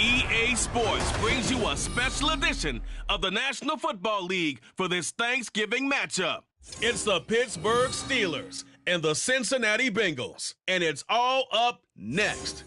EA Sports brings you a special edition of the National Football League for this Thanksgiving matchup. It's the Pittsburgh Steelers and the Cincinnati Bengals, and it's all up next.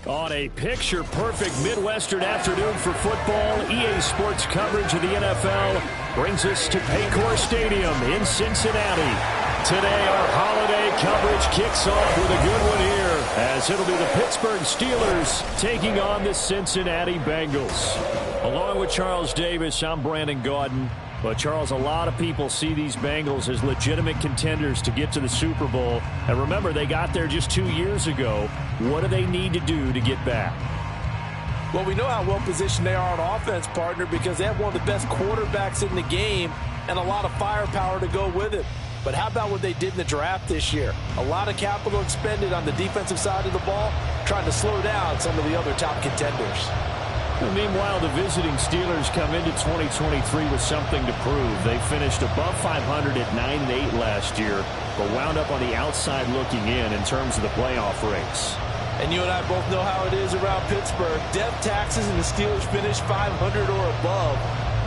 On a picture-perfect Midwestern afternoon for football, EA Sports coverage of the NFL brings us to Paycor Stadium in Cincinnati. Today, our holiday coverage kicks off with a good one here, as it'll be the Pittsburgh Steelers taking on the Cincinnati Bengals. Along with Charles Davis, I'm Brandon Gaudin. But, Charles, a lot of people see these Bengals as legitimate contenders to get to the Super Bowl. And remember, they got there just 2 years ago. What do they need to do to get back? Well, we know how well-positioned they are on offense, partner, because they have one of the best quarterbacks in the game and a lot of firepower to go with it. But how about what they did in the draft this year? A lot of capital expended on the defensive side of the ball, trying to slow down some of the other top contenders. Meanwhile, the visiting Steelers come into 2023 with something to prove. They finished above 500 at 9-8 last year, but wound up on the outside looking in terms of the playoff race. And you and I both know how it is around Pittsburgh. Death taxes and the Steelers finish 500 or above,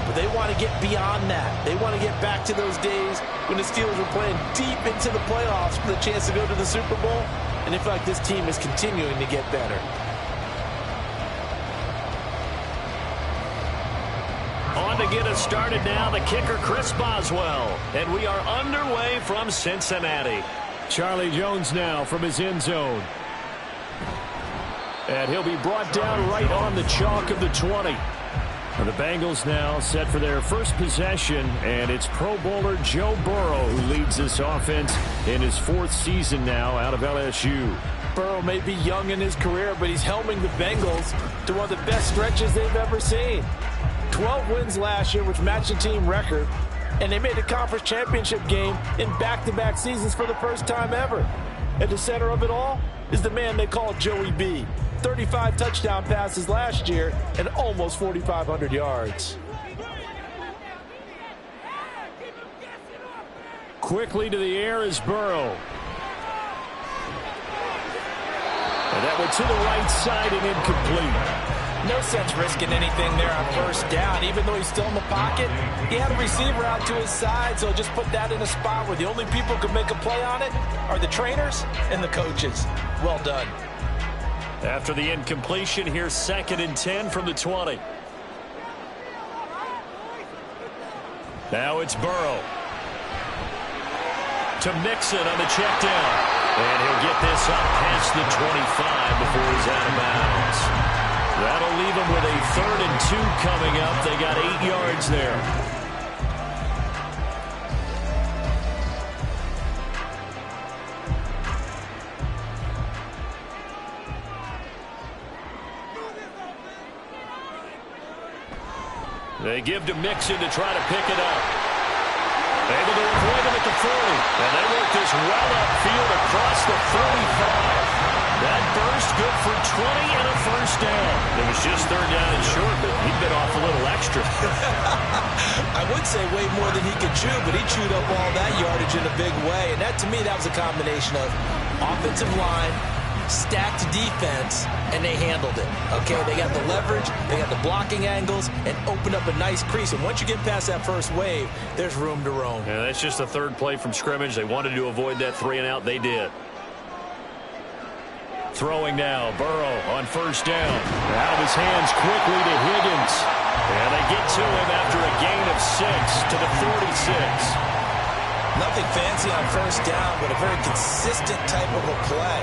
but they want to get beyond that. They want to get back to those days when the Steelers were playing deep into the playoffs for the chance to go to the Super Bowl, and they feel like this team is continuing to get better. On to get us started now, the kicker, Chris Boswell. And we are underway from Cincinnati. Charlie Jones now from his end zone. And he'll be brought down right on the chalk of the 20. And the Bengals now set for their first possession, and it's Pro Bowler Joe Burrow who leads this offense in his 4th season now out of LSU. Burrow may be young in his career, but he's helming the Bengals to one of the best stretches they've ever seen. 12 wins last year, which matched the team record, and they made the conference championship game in back-to-back seasons for the first time ever. At the center of it all is the man they call Joey B. 35 touchdown passes last year and almost 4,500 yards. Quickly to the air is Burrow. And that went to the right side and incomplete. No sense risking anything there on first down. Even though he's still in the pocket, he had a receiver out to his side, so just put that in a spot where the only people who can make a play on it are the trainers and the coaches. Well done. After the incompletion, here's 2nd and 10 from the 20. Now it's Burrow. To Mixon on the check down. And he'll get this up past the 25 before he's out of bounds. That'll leave them with a 3rd and 2 coming up. They got 8 yards there. They give to Mixon to try to pick it up. Able to avoid him at the 40. And they work this well upfield across the 45. That burst good for 20 and a first down. It was just 3rd down and short, but he bit off a little extra. I would say way more than he could chew, but he chewed up all that yardage in a big way. And that, to me, that was a combination of offensive line, stacked defense, and they handled it. Okay, they got the leverage, they got the blocking angles, and opened up a nice crease. And once you get past that first wave, there's room to roam. Yeah, that's just the 3rd play from scrimmage. They wanted to avoid that 3 and out. They did. Throwing now, Burrow on first down. Out of his hands quickly to Higgins. And they get to him after a gain of 6 to the 46. Nothing fancy on first down, but a very consistent type of a play.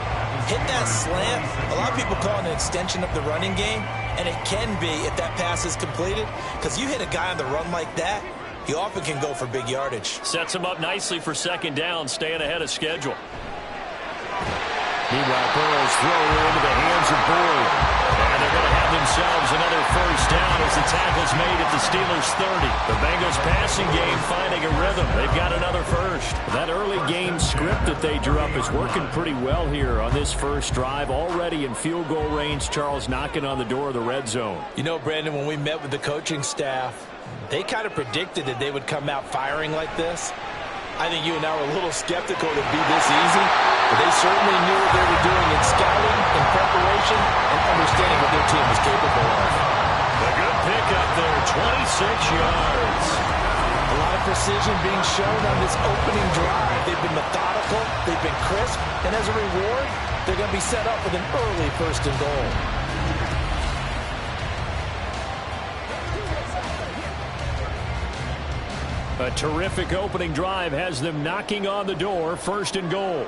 Hit that slant. A lot of people call it an extension of the running game, and it can be if that pass is completed, because you hit a guy on the run like that, he often can go for big yardage. Sets him up nicely for 2nd down, staying ahead of schedule. Meanwhile, Burrow's throw into the hands of Boyd. And they're going to have themselves another first down as the tackle's made at the Steelers' 30. The Bengals passing game finding a rhythm. They've got another first. That early game script that they drew up is working pretty well here on this first drive. Already in field goal range, Charles knocking on the door of the red zone. You know, Brandon, when we met with the coaching staff, they kind of predicted that they would come out firing like this. I think you and I were a little skeptical it'd be this easy. But they certainly knew what they were doing in scouting, in preparation, and understanding what their team was capable of. A good pickup there, 26 yards. A lot of precision being shown on this opening drive. They've been methodical, they've been crisp, and as a reward, they're going to be set up with an early 1st and goal. A terrific opening drive has them knocking on the door, 1st and goal.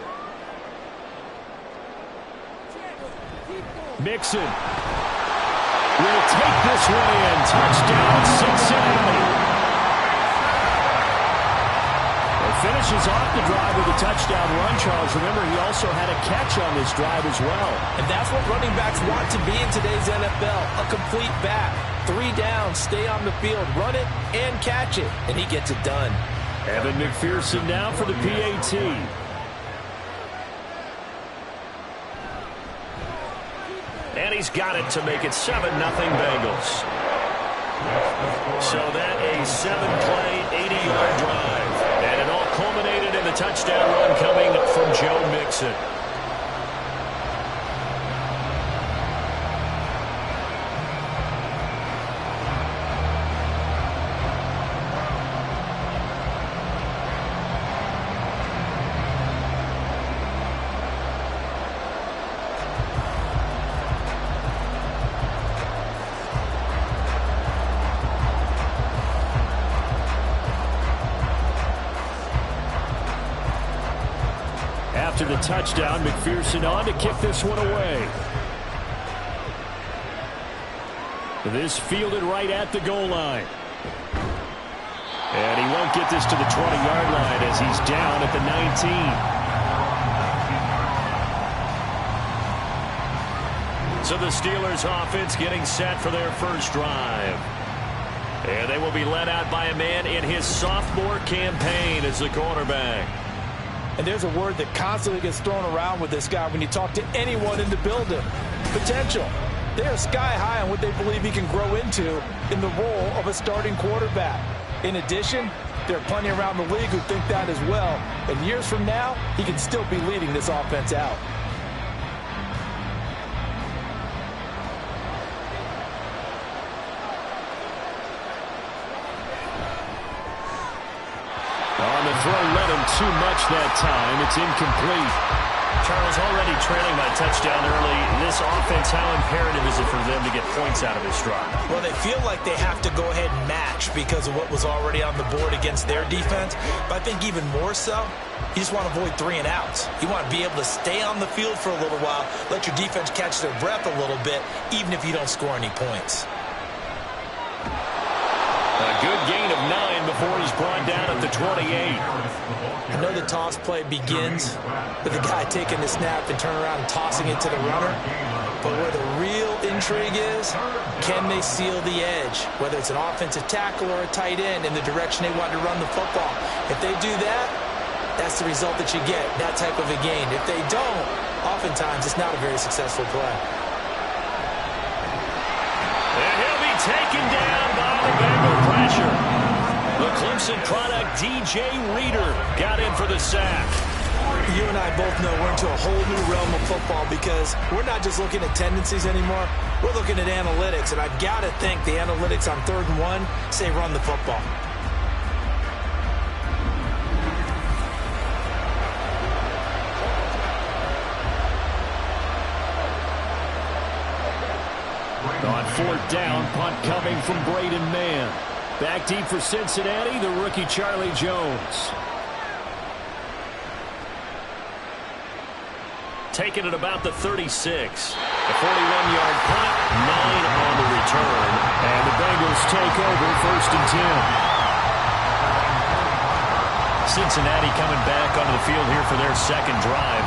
Mixon will take this one in. Touchdown, Cincinnati. Finishes off the drive with a touchdown run, Charles. Remember, he also had a catch on this drive as well. And that's what running backs want to be in today's NFL, a complete back. 3 downs, stay on the field, run it, and catch it, and he gets it done. Evan McPherson now for the PAT. And he's got it to make it 7-0 Bengals. So that a 7-play, 80-yard drive. And it all culminated in the touchdown run coming from Joe Mixon. After the touchdown, McPherson on to kick this one away. This fielded right at the goal line. And he won't get this to the 20-yard line as he's down at the 19. So the Steelers offense getting set for their first drive. And they will be led out by a man in his sophomore campaign as the quarterback. And there's a word that constantly gets thrown around with this guy when you talk to anyone in the building. Potential. They are sky high on what they believe he can grow into in the role of a starting quarterback. In addition, there are plenty around the league who think that as well. And years from now, he can still be leading this offense out. On the throw, led him too much that time. It's incomplete. Charles, already trailing by touchdown early. This offense, how imperative is it for them to get points out of this drive? Well, they feel like they have to go ahead and match because of what was already on the board against their defense. But I think even more so, you just want to avoid 3 and outs. You want to be able to stay on the field for a little while, let your defense catch their breath a little bit, even if you don't score any points. A good gain of 9 before he's brought down at the 28. I know the toss play begins with the guy taking the snap and turn around and tossing it to the runner. But where the real intrigue is, can they seal the edge? Whether it's an offensive tackle or a tight end in the direction they want to run the football. If they do that, that's the result that you get, that type of a gain. If they don't, oftentimes it's not a very successful play. And he'll be taken down by the Bengal pressure. The Clemson product, DJ Reader, got in for the sack. You and I both know we're into a whole new realm of football because we're not just looking at tendencies anymore. We're looking at analytics, and I've got to think the analytics on 3rd and 1 say run the football. On 4th down, punt coming from Braden Mann. Back deep for Cincinnati, the rookie Charlie Jones. Taken at about the 36. A 41-yard punt, 9 on the return. And the Bengals take over 1st and 10. Cincinnati coming back onto the field here for their second drive.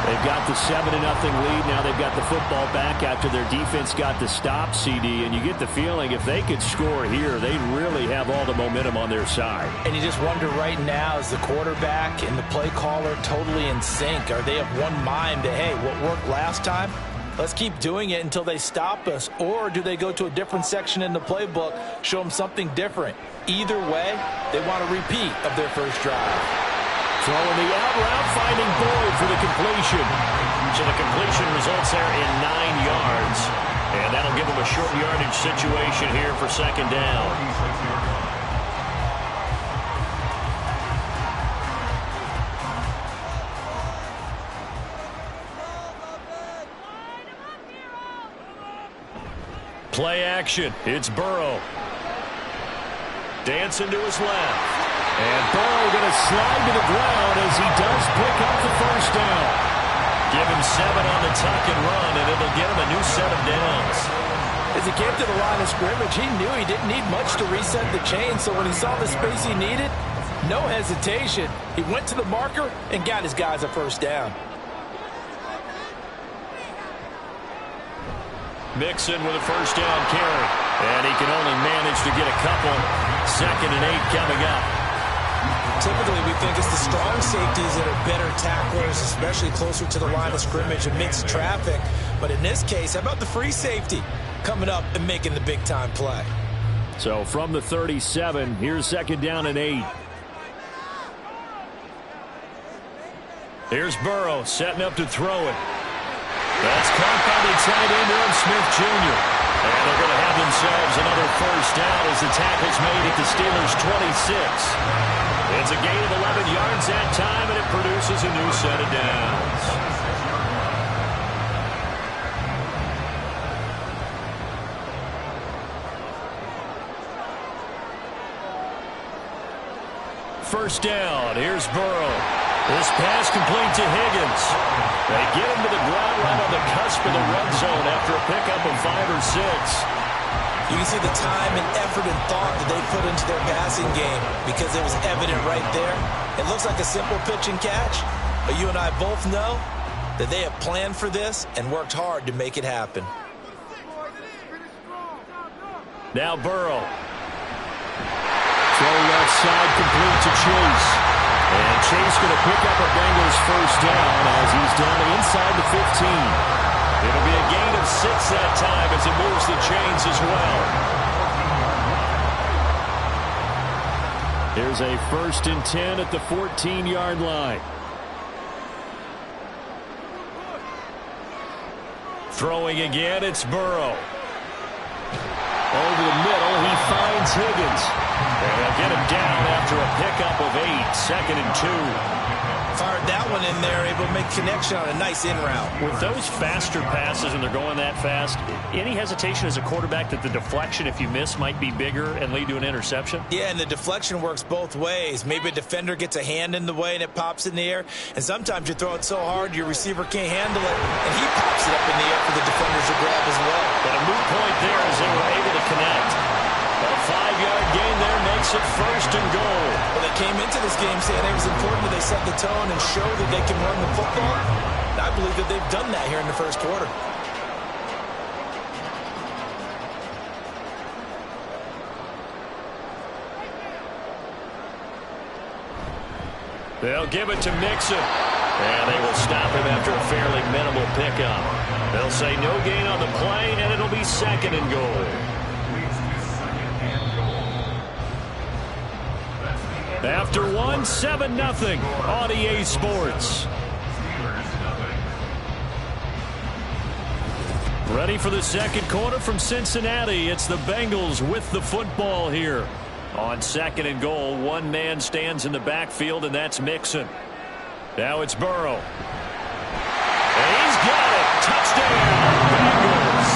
They've got the 7-0 lead. Now they've got the football back after their defense got the stop, CD. And you get the feeling if they could score here, they'd really have all the momentum on their side. And you just wonder right now, is the quarterback and the play caller totally in sync? Are they of one mind that, hey, what worked last time, let's keep doing it until they stop us? Or do they go to a different section in the playbook, show them something different? Either way, they want a repeat of their first drive. Throwing the out route, finding Boyd for the completion. So the completion results there in 9 yards. And that'll give them a short yardage situation here for second down. Play action. It's Burrow. Dancing to his left. And Burrow going to slide to the ground as he does pick up the first down. Give him 7 on the tuck and run, and it'll get him a new set of downs. As he came to the line of scrimmage, he knew he didn't need much to reset the chain, so when he saw the space he needed, no hesitation. He went to the marker and got his guys a first down. Mixon with a first down carry. And he can only manage to get a couple. 2nd and 8 coming up. Typically, we think it's the strong safeties that are better tacklers, especially closer to the line of scrimmage amidst traffic. But in this case, how about the free safety coming up and making the big-time play? So from the 37, here's 2nd down and 8. Here's Burrow setting up to throw it. That's caught by the tight end, Smith Jr. And they're going to have themselves another first down as the tackle's made at the Steelers' 26. It's a gain of 11 yards that time, and it produces a new set of downs. First down, here's Burrow. This pass complete to Higgins. They get him to the ground right on the cusp of the red zone after a pickup of 5 or 6. You can see the time and effort and thought that they put into their passing game because it was evident right there. It looks like a simple pitch and catch, but you and I both know that they have planned for this and worked hard to make it happen. Now Burrow. Throw left side complete to Chase. And Chase going to pick up a Bengals first down as he's down inside the 15. It'll be a gain of 6 that time as it moves the chains as well. Here's a 1st and 10 at the 14-yard line. Throwing again, it's Burrow. Over the middle, he finds Higgins. And they'll get him down after a pickup of 8, 2nd and 2. Fired that one in there, able to make connection on a nice in route. With those faster passes and they're going that fast, any hesitation as a quarterback that the deflection, if you miss, might be bigger and lead to an interception? Yeah, and the deflection works both ways. Maybe a defender gets a hand in the way and it pops in the air, and sometimes you throw it so hard your receiver can't handle it, and he pops it up in the air for the defenders to grab as well. But a moot point there as they were able to connect. A 5-yard gain there makes it 1st and goal. Well, they came into this game saying it was important that they set the tone and show that they can run the football. And I believe that they've done that here in the first quarter. They'll give it to Mixon. And they will stop him after a fairly minimal pickup. They'll say no gain on the play, and it'll be 2nd and goal. After 1, 7-0 on EA Sports. Ready for the second quarter from Cincinnati. It's the Bengals with the football here. On 2nd and goal, one man stands in the backfield, and that's Mixon. Now it's Burrow. And he's got it. Touchdown, Bengals.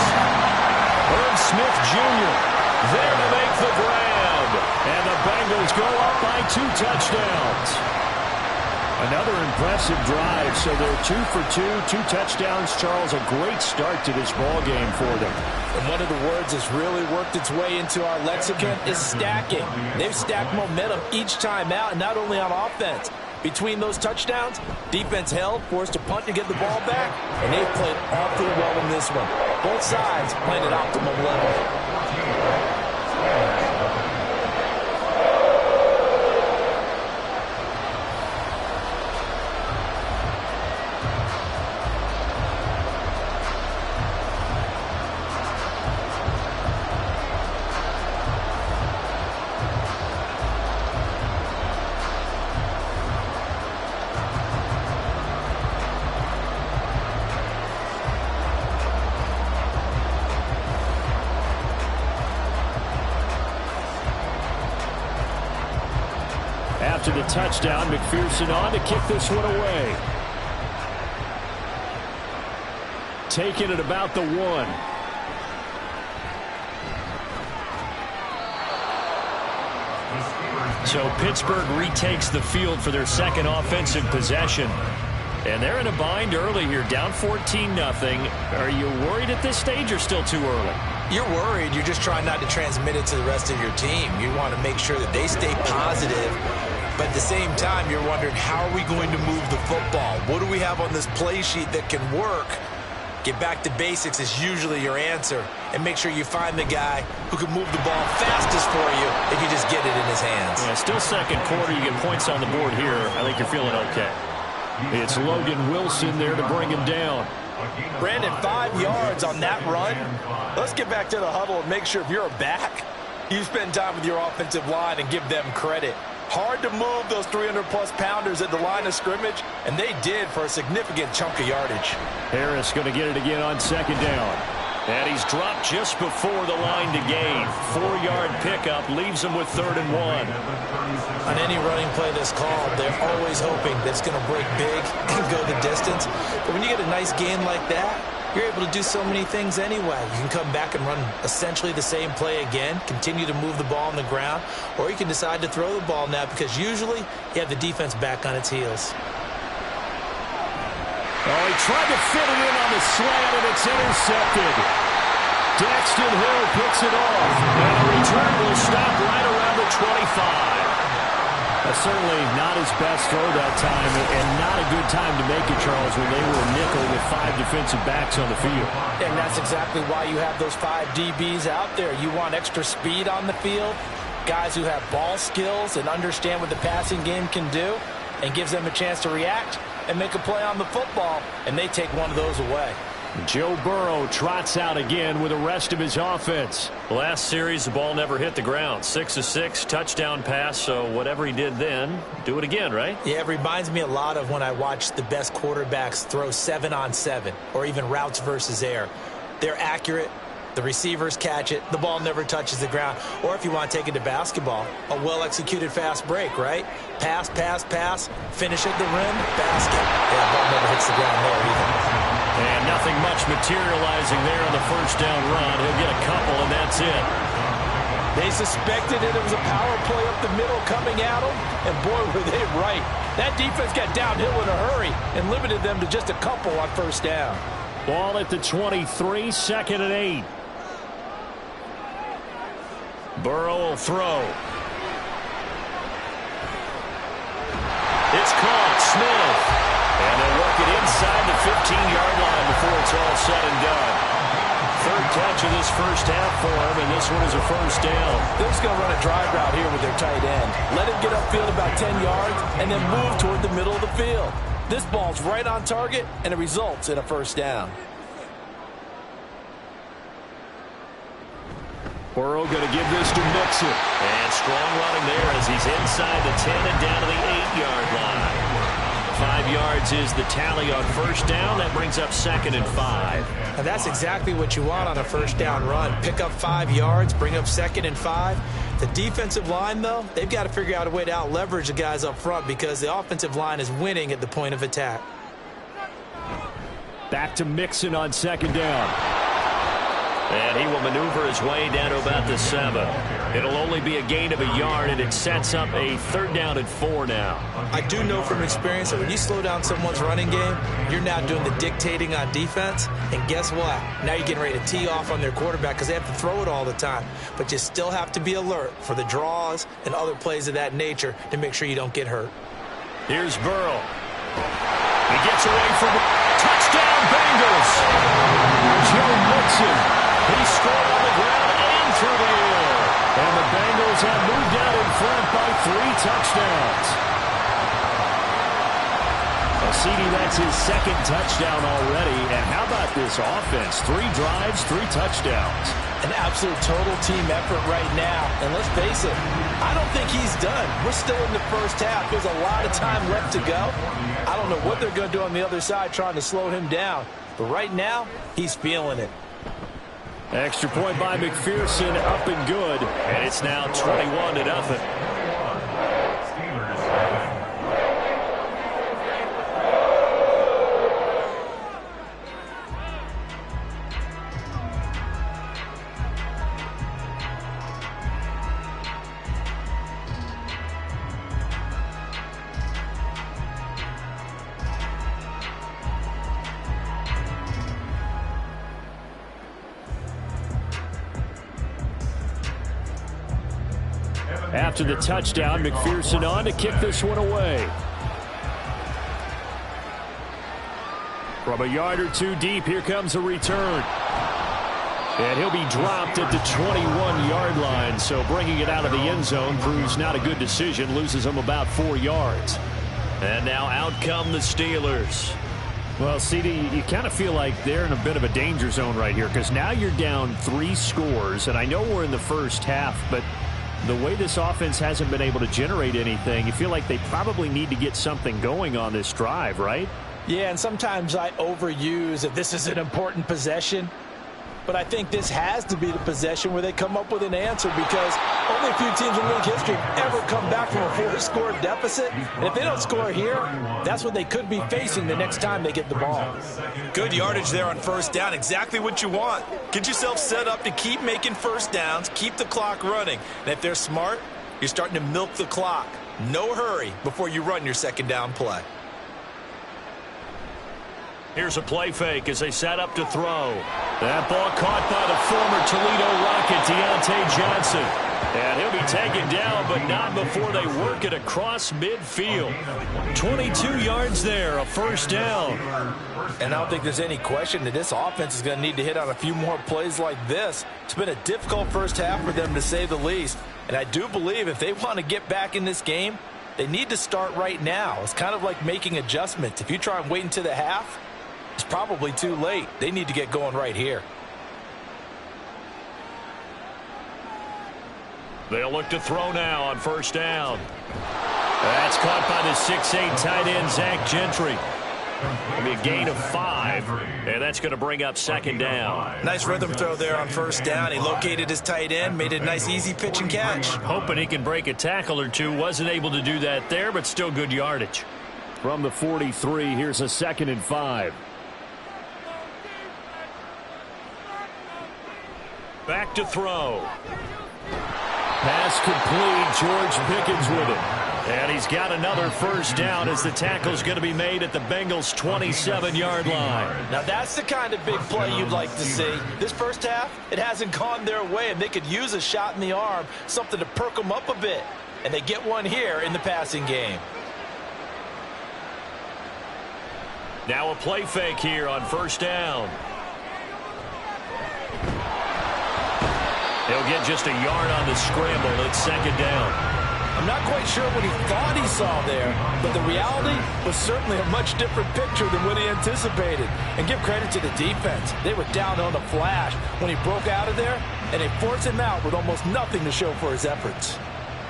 Smith Jr. there to make the grab. And the Bengals go up by 2 touchdowns. Another impressive drive. So they're 2 for 2 touchdowns. Charles, a great start to this ball game for them. And one of the words that's really worked its way into our lexicon is stacking. They've stacked momentum each time out, and not only on offense. Between those touchdowns, defense held, forced to punt to get the ball back, and they've played awfully well in this one. Both sides playing at optimum level. after the touchdown. McPherson on to kick this one away. Taking it about the 1. So Pittsburgh retakes the field for their second offensive possession. And they're in a bind early here, down 14-0. Are you worried at this stage or still too early? You're worried. You're just trying not to transmit it to the rest of your team. You want to make sure that they stay positive. But at the same time, you're wondering, how are we going to move the football? What do we have on this play sheet that can work? Get back to basics is usually your answer. And make sure you find the guy who can move the ball fastest for you if you just get it in his hands. Yeah, still second quarter. You get points on the board here. I think you're feeling okay. It's Logan Wilson there to bring him down. Brandon, 5 yards on that run. Let's get back to the huddle and make sure if you're a back, you spend time with your offensive line and give them credit. Hard to move those 300-plus pounders at the line of scrimmage, and they did for a significant chunk of yardage. Harris going to get it again on second down. And he's dropped just before the line to gain. 4-yard pickup leaves him with 3rd and 1. On any running play that's called, they're always hoping that it's going to break big and go the distance. But when you get a nice gain like that, you're able to do so many things anyway. You can come back and run essentially the same play again, continue to move the ball on the ground, or you can decide to throw the ball now because usually you have the defense back on its heels. Oh, he tried to fit it in on the slant, and it's intercepted. Daxton Hill picks it off. And the return will stop right around the 25. Certainly not his best throw that time, and not a good time to make it, Charles, when they were a nickel with 5 defensive backs on the field. And that's exactly why you have those 5 DBs out there. You want extra speed on the field, guys who have ball skills and understand what the passing game can do, and gives them a chance to react and make a play on the football, and they take one of those away. Joe Burrow trots out again with the rest of his offense. Last series, the ball never hit the ground. 6 of 6, touchdown pass, so whatever he did then, do it again, right? Yeah, it reminds me a lot of when I watch the best quarterbacks throw 7-on-7 or even routes versus air. They're accurate. The receivers catch it. The ball never touches the ground. Or if you want to take it to basketball, a well-executed fast break, right? Pass, pass, pass, finish at the rim, basket. Yeah, ball never hits the ground there either. And nothing much materializing there on the first down run. He'll get a couple, and that's it. They suspected it was a power play up the middle coming at them, and boy, were they right. That defense got downhill in a hurry and limited them to just a couple on first down. Ball at the 23, 2nd and 8. Burrow will throw. It's caught. Smith. And they'll work it inside the 15-yard line before it's all said and done. 3rd catch of this first half for him, and this one is a first down. They're just going to run a drive route here with their tight end. Let him get upfield about 10 yards and then move toward the middle of the field. This ball's right on target, and it results in a first down. Burrow going to give this to Mixon. And strong running there as he's inside the 10 and down to the 8-yard line. 5 yards is the tally on first down. That brings up 2nd and 5. And that's exactly what you want on a first down run. Pick up 5 yards, bring up 2nd and 5. The defensive line, though, they've got to figure out a way to out-leverage the guys up front because the offensive line is winning at the point of attack. Back to Mixon on 2nd down. And he will maneuver his way down to about the 7. It'll only be a gain of a yard, and it sets up a 3rd down and 4 now. I do know from experience that when you slow down someone's running game, you're now doing the dictating on defense. And guess what? Now you're getting ready to tee off on their quarterback because they have to throw it all the time. But you still have to be alert for the draws and other plays of that nature to make sure you don't get hurt. Here's Burrow. He gets away from it. Touchdown, Bengals! Joe Mixon. He scored on the ground and through the air. And the Bengals have moved out in front by 3 touchdowns. CD, that's his 2nd touchdown already. And how about this offense? 3 drives, 3 touchdowns. An absolute total team effort right now. And let's face it, I don't think he's done. We're still in the first half. There's a lot of time left to go. I don't know what they're going to do on the other side trying to slow him down. But right now, he's feeling it. Extra point by McPherson, up and good. And it's now 21-0. After the touchdown, McPherson on to kick this one away. From a yard or two deep, here comes a return. And he'll be dropped at the 21-yard line, so bringing it out of the end zone proves not a good decision, loses him about 4 yards. And now out come the Steelers. Well, CD, you kind of feel like they're in a bit of a danger zone right here because now you're down 3 scores, and I know we're in the first half, but the way this offense hasn't been able to generate anything, you feel like they probably need to get something going on this drive, right? Yeah, and sometimes I overuse that this is an important possession. But I think this has to be the possession where they come up with an answer because only a few teams in league history have ever come back from a 4-score deficit. And if they don't score here, that's what they could be facing the next time they get the ball. Good yardage there on first down. Exactly what you want. Get yourself set up to keep making first downs, keep the clock running. And if they're smart, you're starting to milk the clock. No hurry before you run your second down play. Here's a play fake as they set up to throw. That ball caught by the former Toledo Rocket, Deontay Johnson. And he'll be taken down, but not before they work it across midfield. 22 yards there, a first down. And I don't think there's any question that this offense is going to need to hit on a few more plays like this. It's been a difficult first half for them, to say the least. And I do believe if they want to get back in this game, they need to start right now. It's kind of like making adjustments. If you try and wait until the half, it's probably too late. They need to get going right here. They'll look to throw now on first down. That's caught by the 6'8" tight end, Zach Gentry. It'll be a gain of 5, and that's going to bring up second down. Nice rhythm throw there on first down. He located his tight end, made it a nice, easy pitch and catch. Hoping he can break a tackle or two. Wasn't able to do that there, but still good yardage. From the 43, here's a 2nd and 5. Back to throw. Pass complete. George Pickens with it. And he's got another first down as the tackle's going to be made at the Bengals' 27-yard line. Now that's the kind of big play you'd like to see. This first half, it hasn't gone their way, and they could use a shot in the arm, something to perk them up a bit. And they get one here in the passing game. Now a play fake here on first down. He'll get just a yard on the scramble. It's second down. I'm not quite sure what he thought he saw there, but the reality was certainly a much different picture than what he anticipated. And give credit to the defense. They were down on the flash when he broke out of there, and they forced him out with almost nothing to show for his efforts.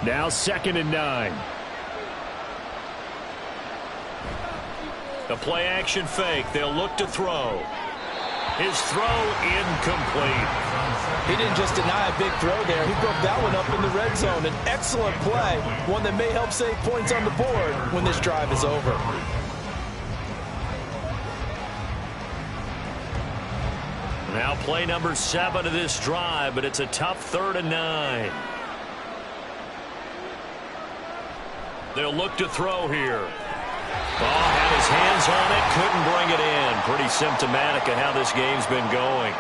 Now 2nd and 9. The play action fake. They'll look to throw. His throw incomplete. He didn't just deny a big throw there. He broke that one up in the red zone. An excellent play, one that may help save points on the board when this drive is over. Now play number 7 of this drive, but it's a tough 3rd and 9. They'll look to throw here. Ball had his hands on it, couldn't bring it in. Pretty symptomatic of how this game's been going.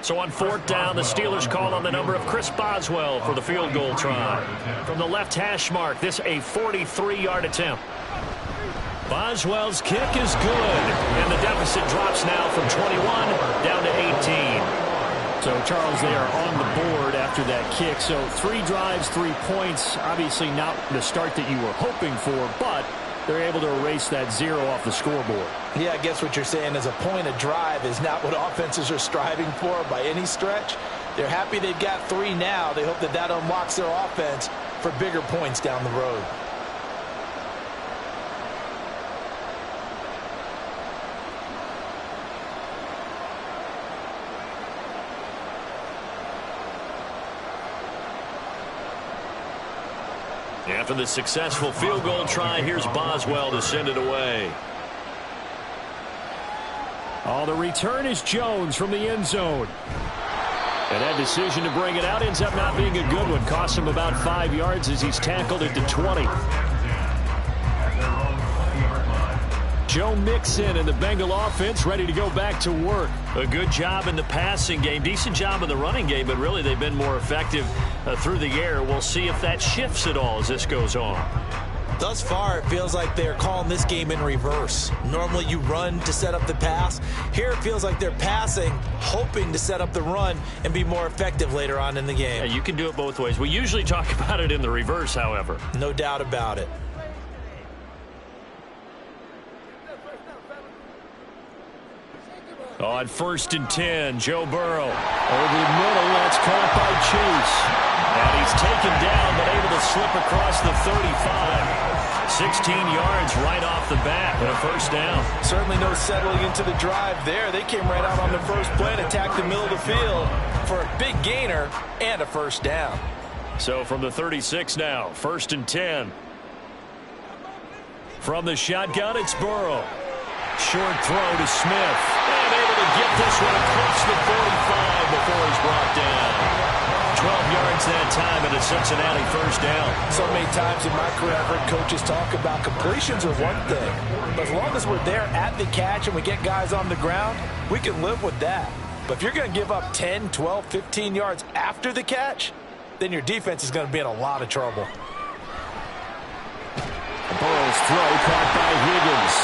So on 4th down, the Steelers call on the number of Chris Boswell for the field goal try. From the left hash mark, this a 43-yard attempt. Boswell's kick is good, and the deficit drops now from 21 down to 18. So, Charles, they are on the board after that kick. So 3 drives, 3 points. Obviously not the start that you were hoping for, but they're able to erase that 0 off the scoreboard. Yeah, I guess what you're saying is a point a drive is not what offenses are striving for by any stretch. They're happy they've got 3 now. They hope that that unlocks their offense for bigger points down the road. After the successful field goal try, here's Boswell to send it away. Oh, the return is Jones from the end zone. And that decision to bring it out ends up not being a good one. Costs him about 5 yards as he's tackled at the 20. Joe Mixon and the Bengal offense ready to go back to work. A good job in the passing game, decent job in the running game, but really they've been more effective through the air. We'll see if that shifts at all as this goes on. Thus far, it feels like they're calling this game in reverse. Normally you run to set up the pass. Here it feels like they're passing, hoping to set up the run and be more effective later on in the game. Yeah, you can do it both ways. We usually talk about it in the reverse, however. No doubt about it. On 1st and 10, Joe Burrow. Over the middle, that's caught by Chase. And he's taken down, but able to slip across the 35. 16 yards right off the bat and a first down. Certainly no settling into the drive there. They came right out on the first play and attacked the middle of the field for a big gainer and a first down. So from the 36 now, 1st and 10. From the shotgun, it's Burrow. Short throw to Smith. And able to get this one across the 45 before he's brought down. 12 yards that time and a Cincinnati first down. So many times in my career I've heard coaches talk about completions are one thing. But as long as we're there at the catch and we get guys on the ground, we can live with that. But if you're going to give up 10, 12, 15 yards after the catch, then your defense is going to be in a lot of trouble. Burrow's throw caught by Higgins.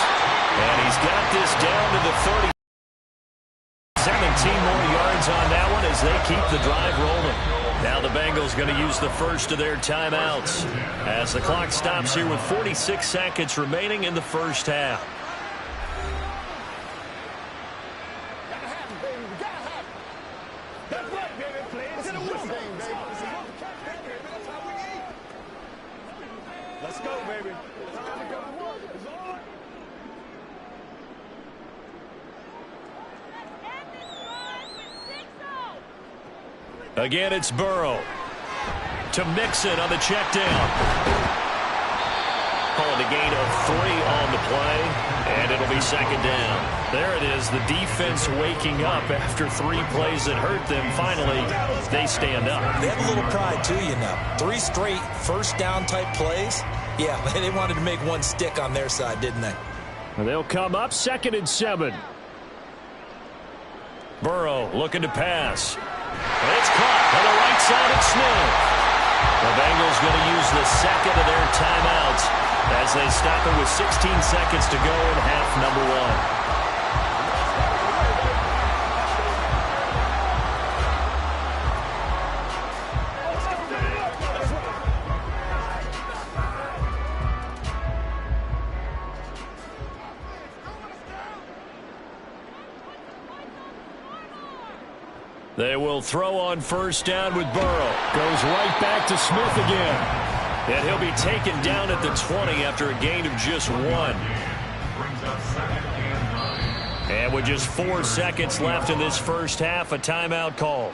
And he's got this down to the 30. 17 more yards on that one as they keep the drive rolling. Now the Bengals going to use the first of their timeouts as the clock stops here with 46 seconds remaining in the first half. Let's go, baby. Again, it's Burrow. To Mixon on the check down. Calling a gain of 3 on the play, and it'll be second down. There it is, the defense waking up after 3 plays that hurt them. Finally, they stand up. They have a little pride, too, you know. 3 straight first down type plays. Yeah, they wanted to make one stick on their side, didn't they? And they'll come up 2nd and 7. Burrow looking to pass. It's caught on the right side of Smith. The Bengals going to use the second of their timeouts as they stop it with 16 seconds to go in half number 1. They will throw on first down with Burrow. Goes right back to Smith again. And he'll be taken down at the 20 after a gain of just 1. And with just 4 seconds left in this first half, a timeout call.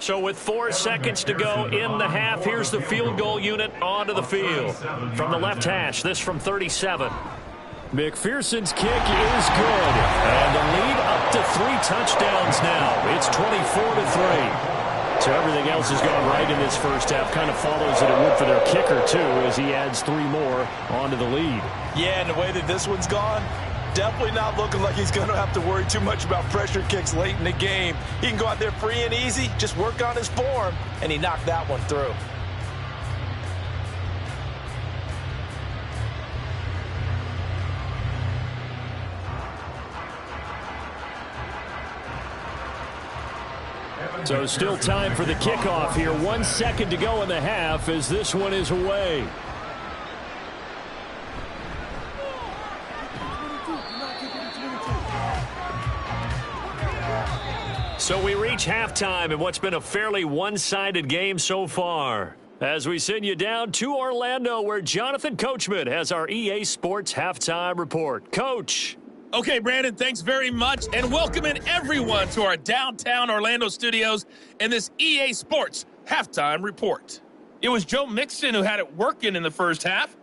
So with 4 seconds to go in the half, here's the field goal unit onto the field. From the left hash, this from 37. McPherson's kick is good. And the lead up to 3 touchdowns now. It's 24-3. So everything else has gone right in this first half. Kind of follows that it would for their kicker, too, as he adds 3 more onto the lead. Yeah, and the way that this one's gone, definitely not looking like he's going to have to worry too much about pressure kicks late in the game. He can go out there free and easy, just work on his form, and he knocked that one through. So still time for the kickoff here. 1 second to go in the half as this one is away. So we reach halftime in what's been a fairly one-sided game so far. As we send you down to Orlando, where Jonathan Coachman has our EA Sports Halftime Report. Coach. Okay, Brandon, thanks very much, and welcoming everyone to our downtown Orlando studios and this EA Sports Halftime Report. It was Joe Mixon who had it working in the first half.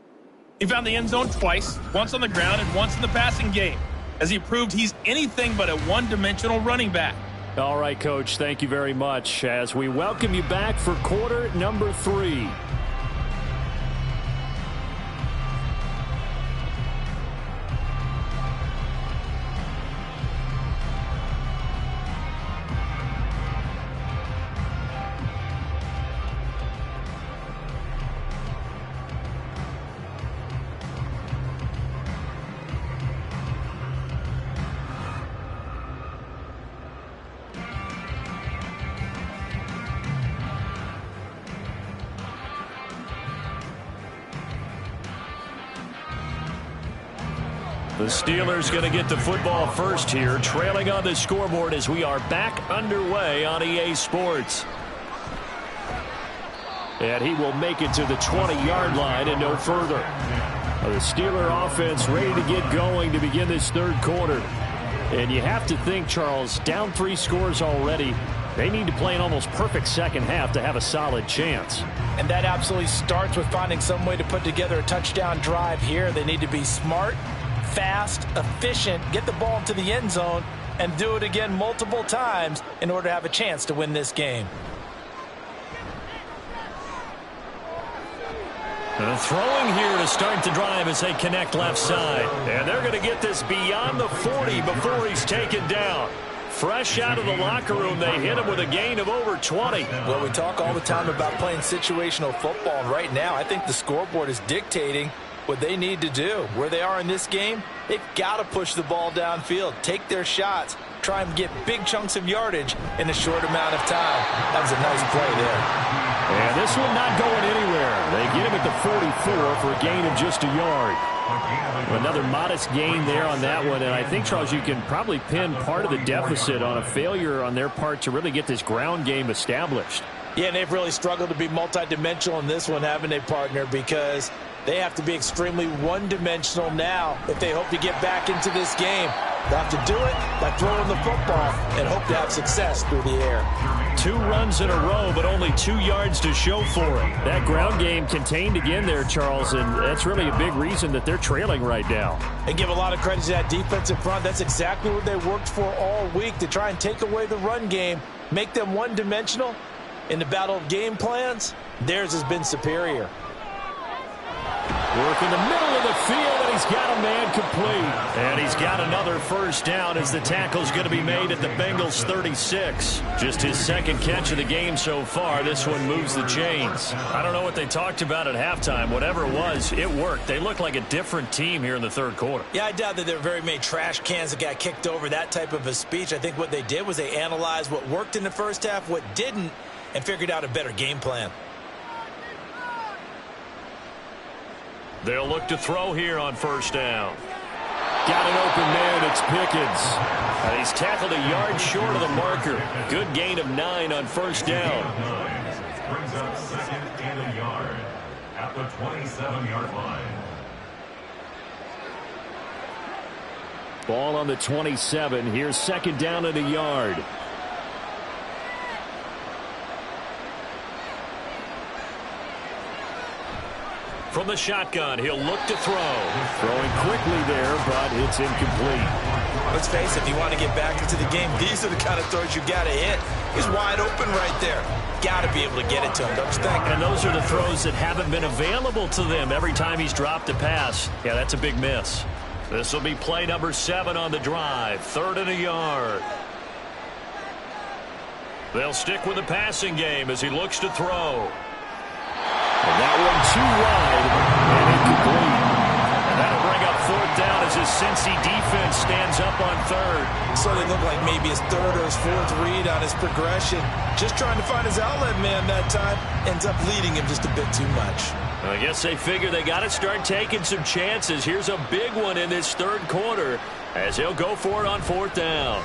He found the end zone twice, once on the ground and once in the passing game, as he proved he's anything but a one-dimensional running back. All right, Coach, thank you very much as we welcome you back for quarter number 3. The Steelers going to get the football first here, trailing on the scoreboard as we are back underway on EA Sports. And he will make it to the 20-yard line and no further. The Steeler offense ready to get going to begin this third quarter. And you have to think, Charles, down 3 scores already. They need to play an almost perfect second half to have a solid chance. And that absolutely starts with finding some way to put together a touchdown drive here. They need to be smart, fast, efficient, get the ball into the end zone, and do it again multiple times in order to have a chance to win this game. And throwing here to start the drive as they connect left side. And they're going to get this beyond the 40 before he's taken down. Fresh out of the locker room, they hit him with a gain of over 20. Well, we talk all the time about playing situational football, and right now I think the scoreboard is dictating what they need to do. Where they are in this game, they've got to push the ball downfield, take their shots, try and get big chunks of yardage in a short amount of time. That was a nice play there. And this one not going anywhere. They get him at the 44 for a gain of just a yard. Another modest gain there on that one, and I think, Charles, you can probably pin part of the deficit on a failure on their part to really get this ground game established. Yeah, and they've really struggled to be multidimensional in this one, haven't they, partner, because they have to be extremely one-dimensional now if they hope to get back into this game. They'll have to do it by throwing the football and hope to have success through the air. 2 runs in a row, but only 2 yards to show for it. That ground game contained again there, Charles, and that's really a big reason that they're trailing right now. They give a lot of credit to that defensive front. That's exactly what they worked for all week, to try and take away the run game, make them one-dimensional. In the battle of game plans, theirs has been superior. Work in the middle of the field, and he's got a man complete. And he's got another first down as the tackle's going to be made at the Bengals 36. Just his second catch of the game so far. This one moves the chains. I don't know what they talked about at halftime. Whatever it was, it worked. They look like a different team here in the third quarter. Yeah, I doubt that there were very many trash cans that got kicked over, that type of a speech. I think what they did was they analyzed what worked in the first half, what didn't, and figured out a better game plan. They'll look to throw here on first down. Got an open man, it's Pickens. And he's tackled a yard short of the marker. Good gain of 9 on first down. Brings up second and a yard at the 27-yard line. Ball on the 27. Here's second down and a yard. From the shotgun, he'll look to throw. Throwing quickly there, but it's incomplete. Let's face it, if you want to get back into the game, these are the kind of throws you got to hit. He's wide open right there. Got to be able to get it to him, don't you think? And those are the throws that haven't been available to them every time he's dropped a pass. Yeah, that's a big miss. This will be play number 7 on the drive. 3rd and a yard. They'll stick with the passing game as he looks to throw. And that one too wide and incomplete. And that'll bring up 4th down as his Cincy defense stands up on 3rd. So they look like maybe his 3rd or his 4th read on his progression. Just trying to find his outlet man that time. Ends up leading him just a bit too much. I guess they figure they got to start taking some chances. Here's a big one in this 3rd quarter as he'll go for it on 4th down.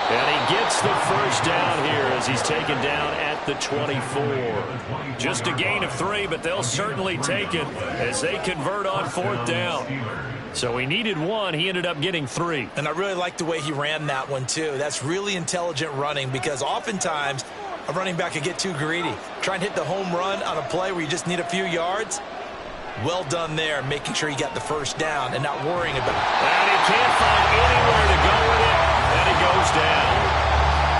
And he gets the first down here as he's taken down at the 24. Just a gain of 3, but they'll certainly take it as they convert on 4th down. So he needed 1. He ended up getting 3. And I really like the way he ran that one, too. That's really intelligent running because oftentimes a running back could get too greedy. Try and hit the home run on a play where you just need a few yards. Well done there, making sure he got the first down and not worrying about it. And he can't find anywhere to go with it, and he goes down.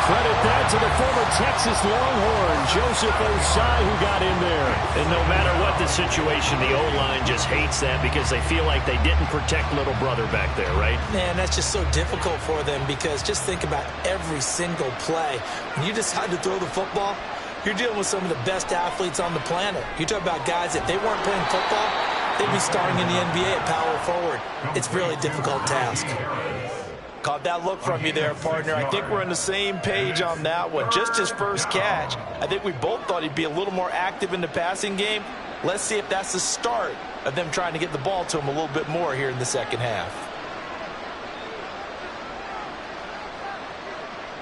Credit that to the former Texas Longhorn, Joseph Osai, who got in there. And no matter what the situation, the O-line just hates that because they feel like they didn't protect little brother back there, right? Man, that's just so difficult for them because just think about every single play. When you decide to throw the football, you're dealing with some of the best athletes on the planet. You talk about guys, if they weren't playing football, they'd be starting in the NBA at power forward. It's a really difficult task. Caught that look from you there, partner. I think we're on the same page on that one. Just his first catch. I think we both thought he'd be a little more active in the passing game. Let's see if that's the start of them trying to get the ball to him a little bit more here in the second half.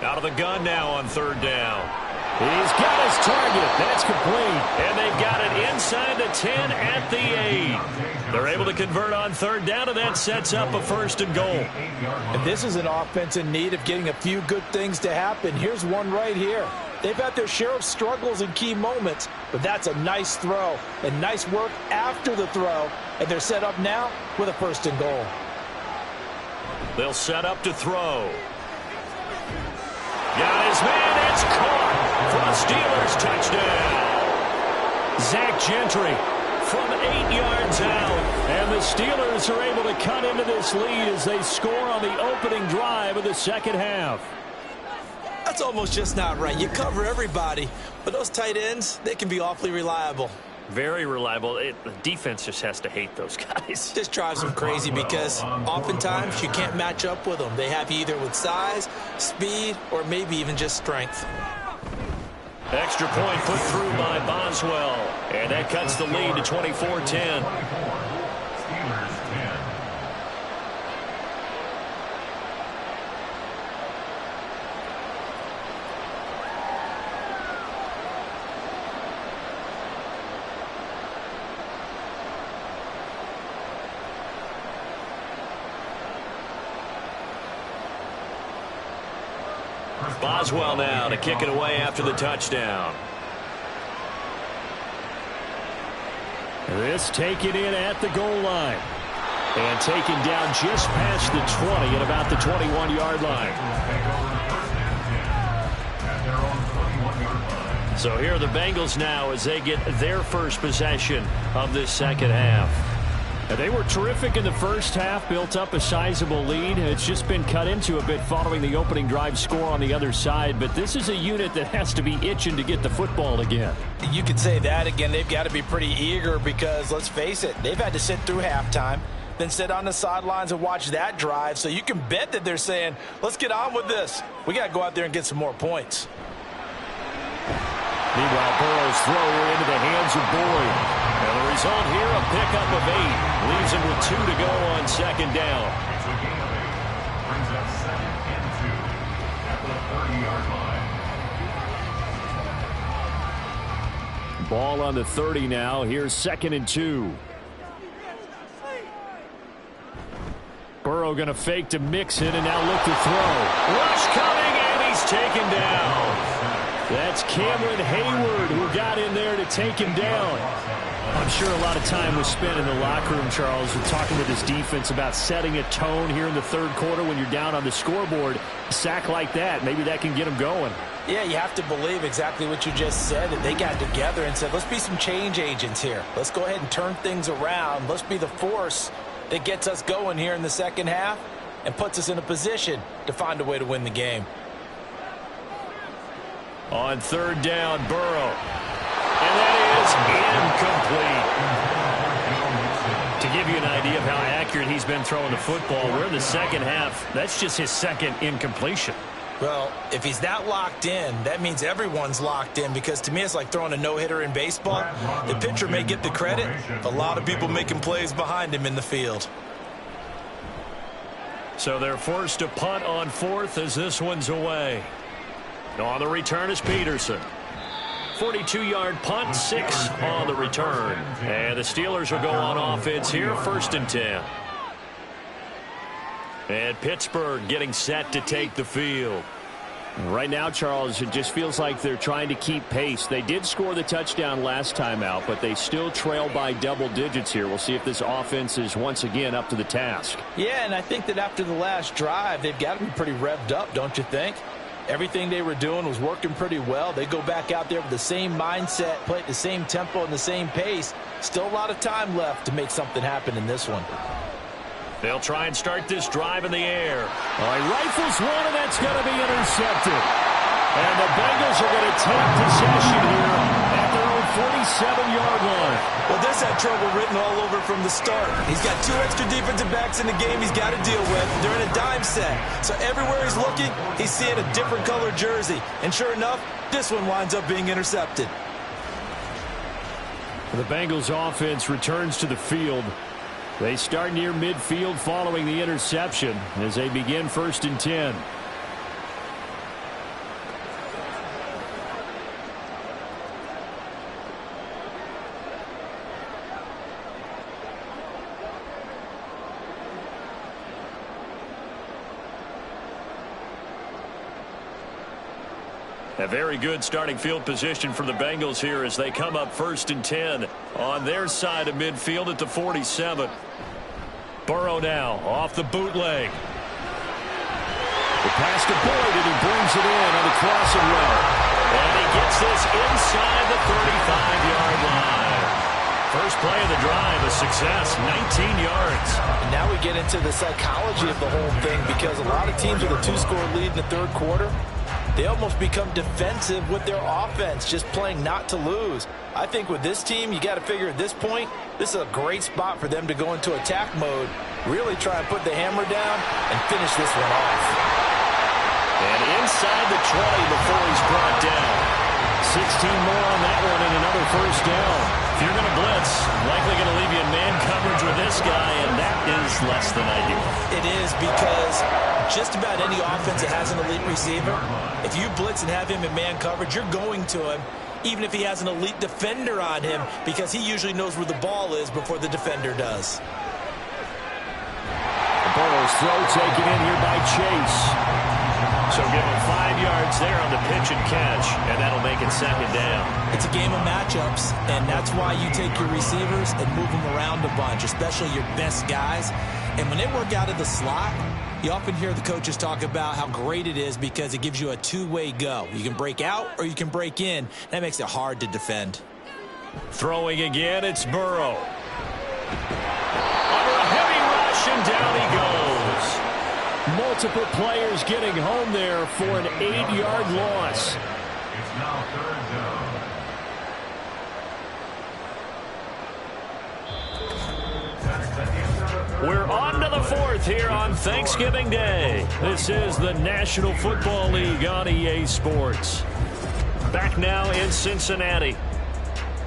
Out of the gun now on third down. He's got his target. That's complete. And they've got it inside the 10 at the 8. They're able to convert on third down, and that sets up a 1st and goal. And this is an offense in need of getting a few good things to happen. Here's one right here. They've had their share of struggles in key moments, but that's a nice throw and nice work after the throw. And they're set up now with a 1st and goal. They'll set up to throw. Got his man. It's caught for a Steelers touchdown. Zach Gentry from 8 yards out. And the Steelers are able to cut into this lead as they score on the opening drive of the second half. That's almost just not right. You cover everybody, but those tight ends, they can be awfully reliable. Very reliable. The defense just has to hate those guys. This drives them crazy because oftentimes you can't match up with them. They have you either with size, speed, or maybe even just strength. Extra point put through by Boswell. And that cuts the lead to 24-10. Steelers 10. Boswell now to kick it away after the touchdown. This taken in at the goal line. And taken down just past the 20 at about the 21-yard line. So here are the Bengals now as they get their first possession of this second half. They were terrific in the first half, built up a sizable lead. It's just been cut into a bit following the opening drive score on the other side. But this is a unit that has to be itching to get the football again. You could say that again. They've got to be pretty eager because, let's face it, they've had to sit through halftime, then sit on the sidelines and watch that drive. So you can bet that they're saying, let's get on with this. We got to go out there and get some more points. Meanwhile, Burrow's throw into the hands of Boyd. And the result here, a pickup of 8. Leaves him with 2 to go on second down. It's a gain of 8. Brings up 2nd and 2 at the 30-yard line. Ball on the 30 now. Here's 2nd and 2. Burrow going to fake to mix it and now look to throw. Rush coming, and he's taken down. That's Cameron Hayward who got in there to take him down. I'm sure a lot of time was spent in the locker room, Charles, with talking with his defense about setting a tone here in the third quarter when you're down on the scoreboard. A sack like that, maybe that can get him going. Yeah, you have to believe exactly what you just said, that they got together and said, let's be some change agents here. Let's go ahead and turn things around. Let's be the force that gets us going here in the second half and puts us in a position to find a way to win the game. On third down, Burrow. And that is incomplete. To give you an idea of how accurate he's been throwing the football, we're in the second half. That's just his second incompletion. Well, if he's that locked in, that means everyone's locked in, because to me it's like throwing a no-hitter in baseball. The pitcher may get the credit, a lot of people making plays behind him in the field. So they're forced to punt on 4th as this one's away. On the return is Peterson. 42-yard punt, 6 on the return. And the Steelers will go on offense here, 1st and 10. And Pittsburgh getting set to take the field. Right now, Charles, it just feels like they're trying to keep pace. They did score the touchdown last time out, but they still trail by double digits here. We'll see if this offense is once again up to the task. Yeah, and I think that after the last drive, they've got to be pretty revved up, don't you think? Everything they were doing was working pretty well. They go back out there with the same mindset, play at the same tempo and the same pace. Still a lot of time left to make something happen in this one. They'll try and start this drive in the air. He rifles one, and that's going to be intercepted. And the Bengals are going to take possession here at their own 47-yard line. Well, this had trouble written all over from the start. He's got 2 extra defensive backs in the game he's got to deal with. They're in a dime set. So everywhere he's looking, he's seeing a different color jersey. And sure enough, this one winds up being intercepted. The Bengals offense returns to the field. They start near midfield following the interception as they begin 1st and 10. A very good starting field position for the Bengals here as they come up 1st and 10 on their side of midfield at the 47. Burrow now off the bootleg. The pass to Boyd, and he brings it in on the crossing route. And he gets this inside the 35-yard line. First play of the drive, a success, 19 yards. And now we get into the psychology of the whole thing because a lot of teams with a 2-score lead in the 3rd quarter, they almost become defensive with their offense, just playing not to lose. I think with this team, you got to figure at this point, this is a great spot for them to go into attack mode, really try and put the hammer down and finish this one off. And inside the 20 before he's brought down. 16 more on that one and another 1st down. If you're going to blitz, likely going to leave you in man coverage with this guy, and that is less than ideal. It is because just about any offense that has an elite receiver, if you blitz and have him in man coverage, you're going to him, even if he has an elite defender on him, because he usually knows where the ball is before the defender does. Burrow's throw taken in here by Chase. So give him 5 yards there on the pitch and catch, and that'll make it 2nd down. It's a game of matchups, and that's why you take your receivers and move them around a bunch, especially your best guys. And when they work out of the slot, you often hear the coaches talk about how great it is because it gives you a two-way go. You can break out or you can break in. That makes it hard to defend. Throwing again, it's Burrow. Under a heavy rush, and down he goes. Multiple players getting home there for an 8-yard loss. It's now 3rd down. We're on to the 4th here on Thanksgiving Day. This is the National Football League on EA Sports. Back now in Cincinnati.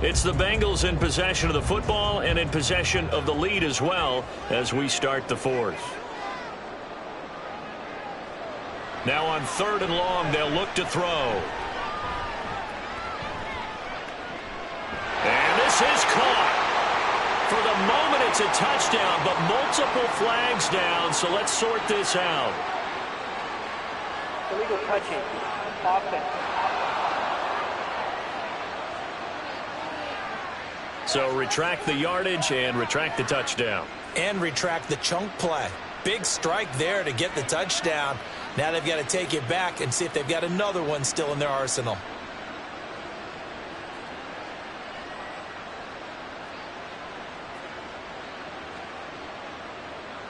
It's the Bengals in possession of the football and in possession of the lead as well as we start the 4th. Now on 3rd and long, they'll look to throw. And this is caught. For the moment, it's a touchdown, but multiple flags down, so let's sort this out. Illegal touching. Offense. So retract the yardage and retract the touchdown. And retract the chunk play. Big strike there to get the touchdown. Now they've got to take it back and see if they've got another one still in their arsenal.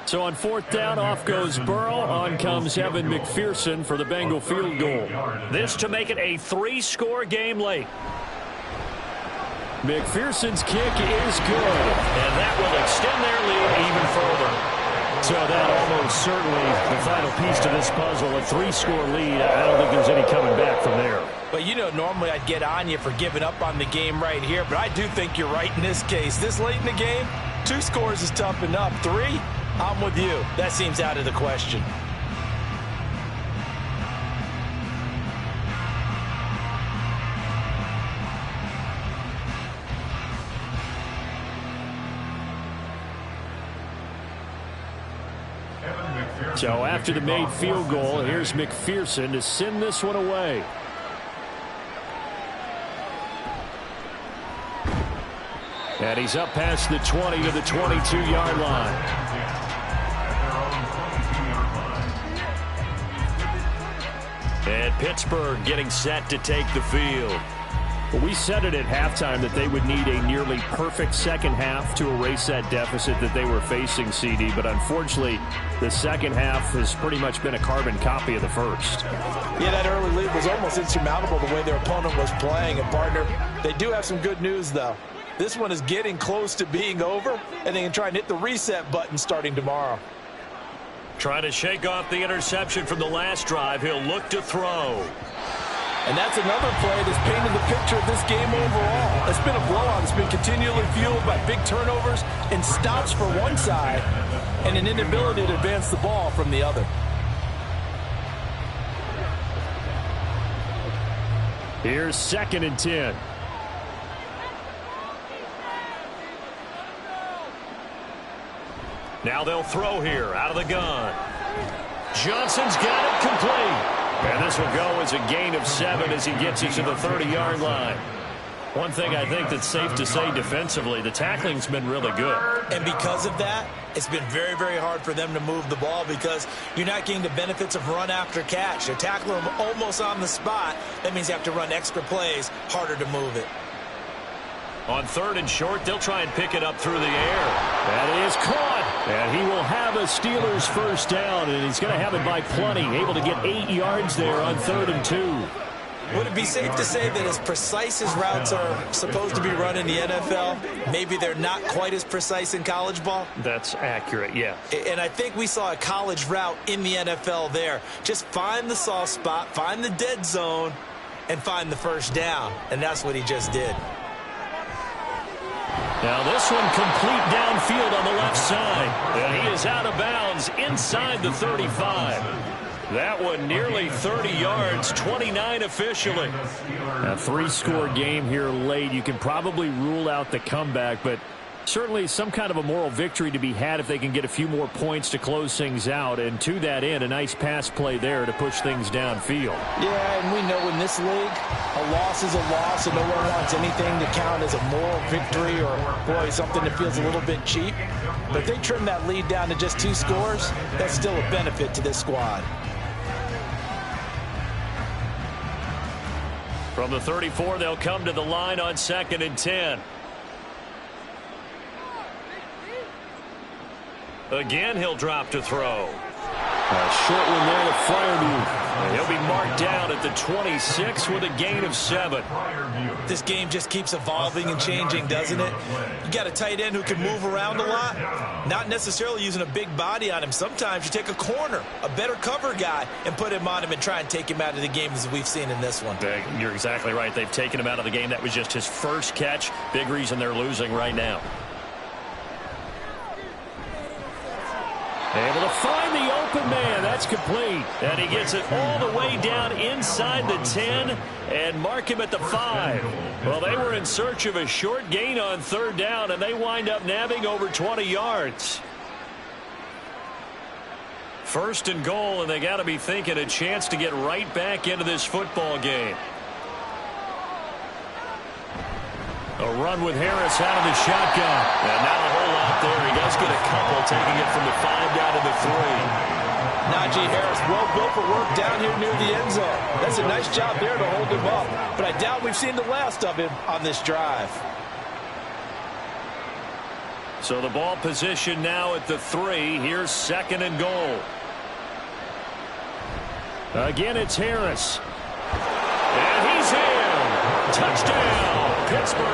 So on 4th down, off goes Burrow. On comes Evan McPherson for the Bengal field goal. This to make it a 3-score game late. McPherson's kick is good. And that will extend their lead even further. So that almost certainly the final piece to this puzzle, a 3-score lead. I don't think there's any coming back from there. But, you know, normally I'd get on you for giving up on the game right here, but I do think you're right in this case. This late in the game, 2 scores is tough enough. 3, I'm with you. That seems out of the question. Evan So after the made field goal, here's McPherson to send this one away. And he's up past the 20 to the 22-yard line. And Pittsburgh getting set to take the field. Well, we said it at halftime that they would need a nearly perfect second half to erase that deficit that they were facing, CD. But unfortunately, the second half has pretty much been a carbon copy of the first. Yeah, that early lead was almost insurmountable the way their opponent was playing. And, partner, they do have some good news, though. This one is getting close to being over, and they can try and hit the reset button starting tomorrow. Trying to shake off the interception from the last drive. He'll look to throw. And that's another play that's painted the picture of this game overall. It's been a blowout. It's been continually fueled by big turnovers and stops for one side and an inability to advance the ball from the other. Here's 2nd and 10. Now they'll throw here out of the gun. Johnson's got it complete. And this will go as a gain of 7 as he gets it to the 30-yard line. One thing I think that's safe to say defensively, the tackling's been really good. And because of that, it's been very, very hard for them to move the ball because you're not getting the benefits of run after catch. They're tackling them almost on the spot. That means you have to run extra plays, harder to move it. On 3rd and short, they'll try and pick it up through the air. That is caught. And he will have a Steelers first down, and he's going to have it by plenty. Able to get 8 yards there on 3rd and 2. Would it be safe to say that as precise as routes are supposed to be run in the NFL, maybe they're not quite as precise in college ball? That's accurate, yeah. And I think we saw a college route in the NFL there. Just find the soft spot, find the dead zone, and find the first down. And that's what he just did. Now this one complete downfield on the left side. And he is out of bounds inside the 35. That one nearly 30 yards, 29 officially. A 3-score game here late. You can probably rule out the comeback, but certainly some kind of a moral victory to be had if they can get a few more points to close things out. And to that end, a nice pass play there to push things downfield. Yeah, and we know in this league, a loss is a loss, and no one wants anything to count as a moral victory or, boy, something that feels a little bit cheap. But if they trim that lead down to just 2 scores, that's still a benefit to this squad. From the 34, they'll come to the line on 2nd and 10. Again, he'll drop to throw. A short one there to Freiermuth. He'll be marked down at the 26 with a gain of 7. This game just keeps evolving and changing, doesn't it? You got a tight end who can move around a lot, not necessarily using a big body on him. Sometimes you take a corner, a better cover guy, and put him on him and try and take him out of the game as we've seen in this one. You're exactly right. They've taken him out of the game. That was just his first catch. Big reason they're losing right now. Able to find the open man. That's complete. And he gets it all the way down inside the 10 and mark him at the 5. Well, they were in search of a short gain on 3rd down, and they wind up nabbing over 20 yards. 1st and goal, and they got to be thinking a chance to get right back into this football game. A run with Harris out of the shotgun. And not a whole lot there. He does get a couple, taking it from the 5 down to the 3. Najee Harris, well built for work down here near the end zone. That's a nice job there to hold him up. But I doubt we've seen the last of him on this drive. So the ball position now at the 3. Here's 2nd and goal. Again, it's Harris. And he's in. Touchdown. Pittsburgh.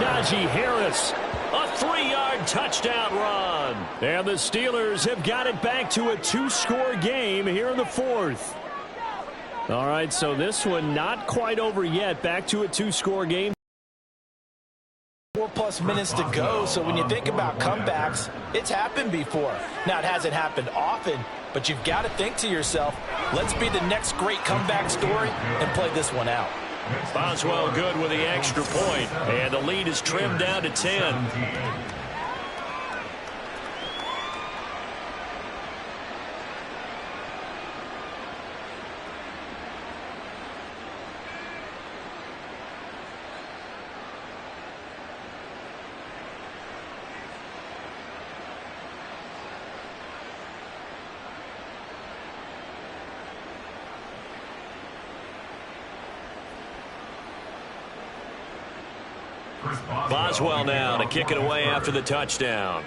Najee Harris. A 3-yard touchdown run. And the Steelers have got it back to a 2-score game here in the 4th. All right, so this one not quite over yet. Back to a 2-score game. 4+ minutes to go, so when you think about comebacks, it's happened before. Now, it hasn't happened often, but you've got to think to yourself, let's be the next great comeback story and play this one out. Boswell good with the extra point, and the lead is trimmed down to 10. Boswell now to kick it away after the touchdown.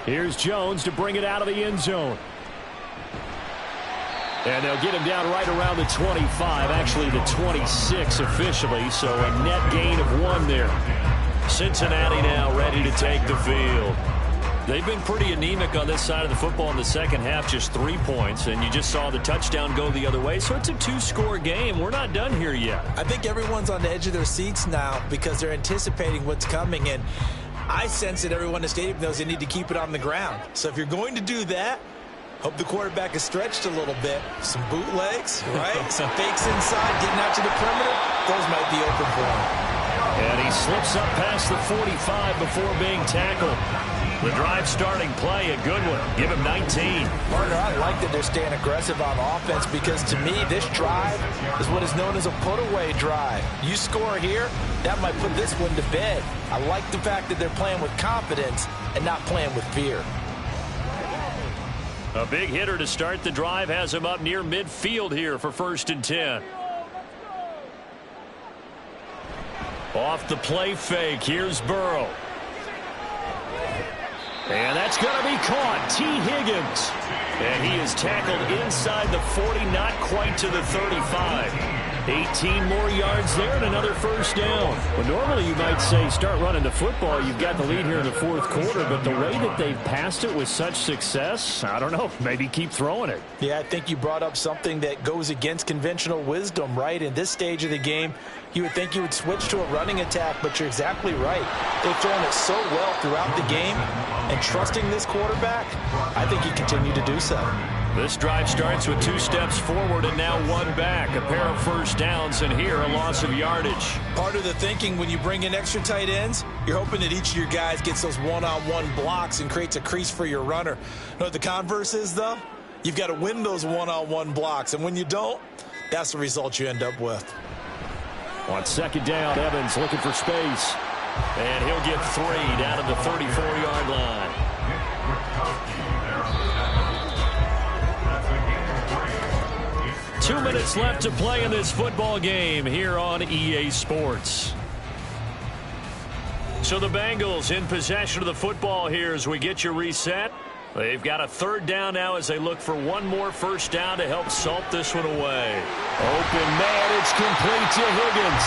Here's Jones to bring it out of the end zone. And they'll get him down right around the 25, actually the 26 officially, so a net gain of 1 there. Cincinnati now ready to take the field. They've been pretty anemic on this side of the football in the second half, just 3 points, and you just saw the touchdown go the other way, so it's a 2-score game. We're not done here yet. I think everyone's on the edge of their seats now because they're anticipating what's coming, and I sense that everyone in the stadium knows they need to keep it on the ground. So if you're going to do that, hope the quarterback is stretched a little bit. Some bootlegs, right? Some fakes inside, getting out to the perimeter. Those might be open for him. And he slips up past the 45 before being tackled. The drive starting play, a good one. Give him 19. Partner, I like that they're staying aggressive on offense because to me, this drive is what is known as a put-away drive. You score here, that might put this one to bed. I like the fact that they're playing with confidence and not playing with fear. A big hitter to start the drive has him up near midfield here for 1st and 10. Off the play fake, here's Burrow. And that's going to be caught. T. Higgins. And he is tackled inside the 40, not quite to the 35. 18 more yards there and another 1st down. Well, normally you might say start running the football. You've got the lead here in the 4th quarter, but the way that they've passed it with such success, I don't know, maybe keep throwing it. Yeah, I think you brought up something that goes against conventional wisdom, right? In this stage of the game, you would think you would switch to a running attack, but you're exactly right. They've thrown it so well throughout the game, and trusting this quarterback, I think you continue to do so. This drive starts with 2 steps forward and now 1 back. A pair of 1st downs, and here a loss of yardage. Part of the thinking when you bring in extra tight ends, you're hoping that each of your guys gets those one-on-one blocks and creates a crease for your runner. You know what the converse is, though? You've got to win those one-on-one blocks, and when you don't, that's the result you end up with. On 2nd down, Evans looking for space. And he'll get 3 down at the 34-yard line. Two minutes left to play in this football game here on EA Sports. So the Bengals in possession of the football here as we get you reset. They've got a 3rd down now as they look for 1 more 1st down to help salt this one away. Open man, it's complete to Higgins.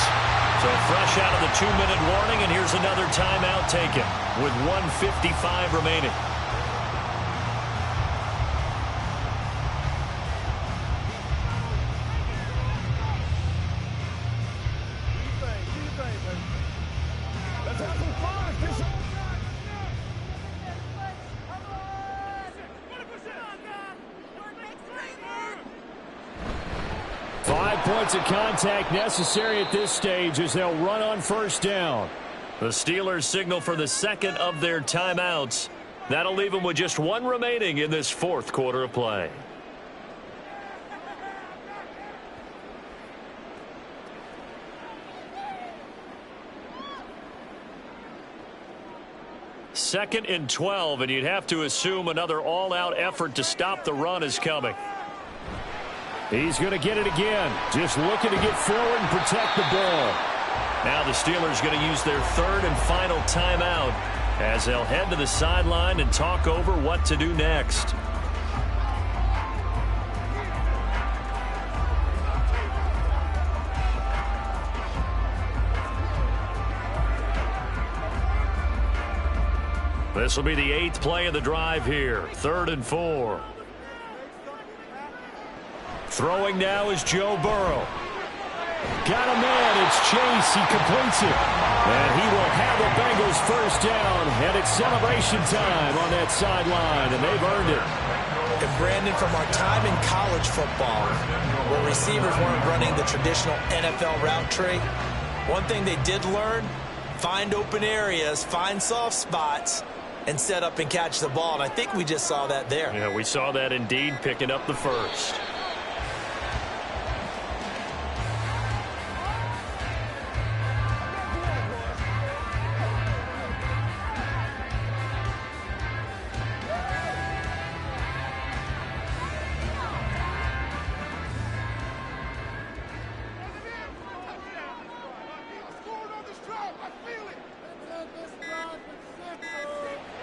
So fresh out of the 2-minute warning, and here's another timeout taken with 1:55 remaining. Points of contact necessary at this stage as they'll run on 1st down. The Steelers signal for the 2nd of their timeouts. That'll leave them with just 1 remaining in this 4th quarter of play. Second and 12, and you'd have to assume another all-out effort to stop the run is coming. He's going to get it again. Just looking to get forward and protect the ball. Now the Steelers going to use their 3rd and final timeout as they'll head to the sideline and talk over what to do next. This will be the 8th play of the drive here. 3rd and 4. Throwing now is Joe Burrow. Got a man. It's Chase. He completes it. And he will have the Bengals 1st down. And it's celebration time on that sideline. And they've earned it. And Brandon, from our time in college football, where receivers weren't running the traditional NFL route tree, one thing they did learn, find open areas, find soft spots, and set up and catch the ball. And I think we just saw that there. Yeah, we saw that indeed, picking up the 1st.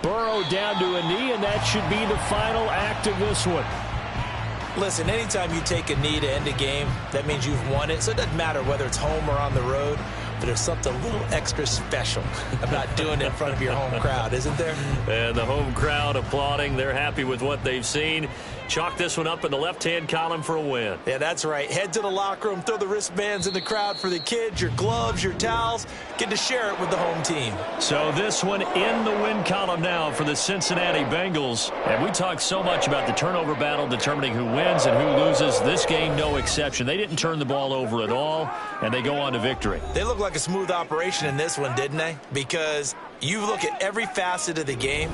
Burrow down to a knee, and that should be the final act of this one. Listen, anytime you take a knee to end a game, that means you've won it. So it doesn't matter whether it's home or on the road, but there's something a little extra special about doing it in front of your home crowd, isn't there? And the home crowd applauding. They're happy with what they've seen. Chalk this one up in the left-hand column for a win. Yeah, that's right. Head to the locker room, throw the wristbands in the crowd for the kids, your gloves, your towels. Get to share it with the home team. So this one in the win column now for the Cincinnati Bengals. And we talked so much about the turnover battle determining who wins and who loses. This game, no exception. They didn't turn the ball over at all, and they go on to victory. They look like a smooth operation in this one, didn't they? Because you look at every facet of the game,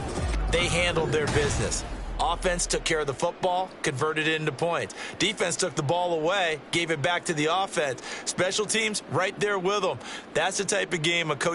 they handled their business. Offense took care of the football, converted it into points. Defense took the ball away, gave it back to the offense. Special teams right there with them. That's the type of game a coach